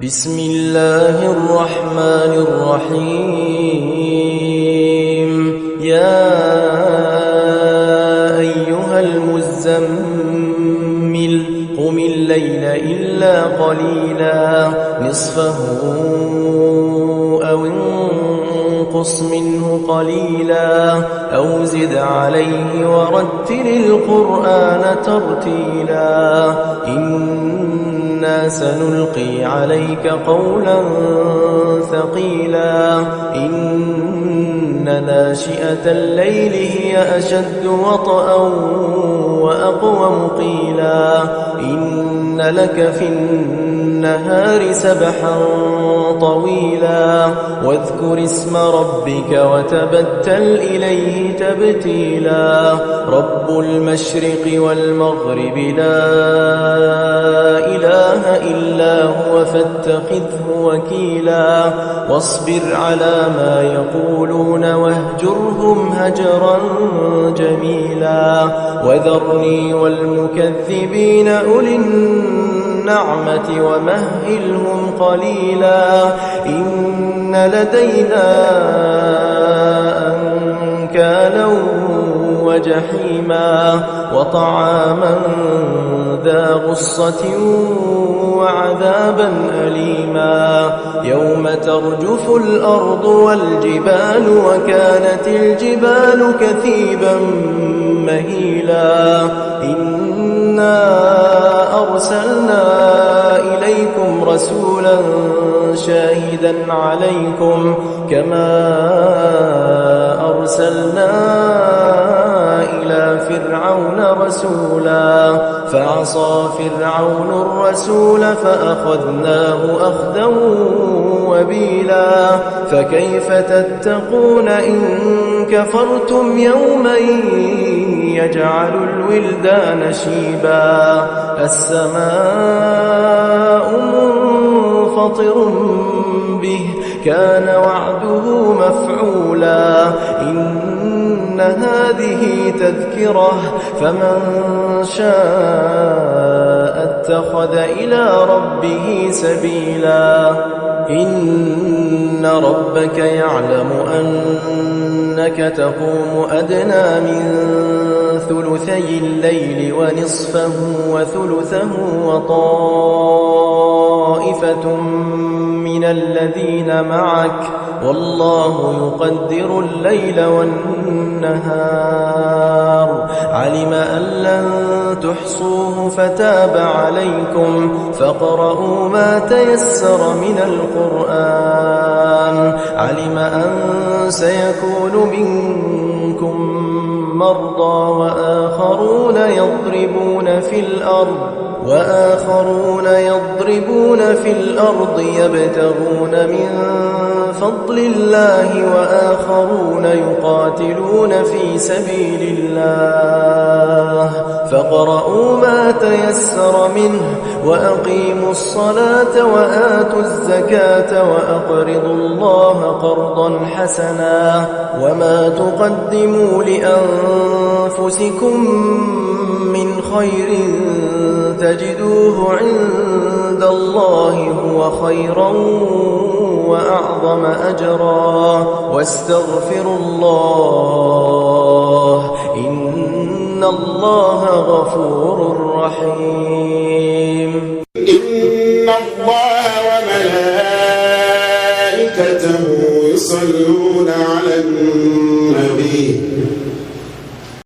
بسم الله الرحمن الرحيم يا أيها المزمل قم الليل إلا قليلا نصفه أو انقص منه قليلا أو زد عليه ورتل القرآن ترتيلا إنا سنلقي عليك قولا ثقيلا إن ناشئة الليل هي أشد وطئا وأقوم قيلا إن لك في النهار سبحا طويلا واذكر اسم ربك وتبتل إليه تبتيلا رب المشرق والمغرب لا إله إلا هو فاتخذه وكيلا واصبر على ما يقولون واهجرهم هجرا جميلا وذرني والمكذبين أولي النعمة ومهلهم قليلا إن لدينا أنكالا وجحيما وطعاما ذا غصة وعذابا أليما يوم ترجف الأرض والجبال وكانت الجبال كثيبا مهيلا إنا أرسلنا إليكم رسولا شاهدا عليكم كما أرسلنا إلى فرعون رسولا فعصى فرعون الرسول فأخذناه أخذا وبيلا فكيف تتقون إن كفرتم يوما يجعل الولدان شيبا السماء منفطر به كان وعده مفعولا إن هذه تذكرة فمن شاء اتخذ إلى ربه سبيلا إن ربك يعلم أنك تقوم أدنى من ثلثي الليل ونصفه وثلثه وطائفة من الذين معك والله يقدر الليل والنهار علم أن لن تحصوه فتاب عليكم فاقرؤوا ما تيسر من القرآن علم أن سيكون منكم مرضى وآخرون يضربون في الأرض يبتغون من فضل الله وآخرون يقاتلون في سبيل الله فاقرؤوا ما تيسر منه وأقيموا الصلاة وآتوا الزكاة وأقرضوا الله قرضا حسنا وما تقدموا لأنفسكم من خير تجدوه عند الله هو خيرا وأعظم أجرا واستغفروا الله إن الله غفور رحيم إن الله وملائكته يصلون على النبي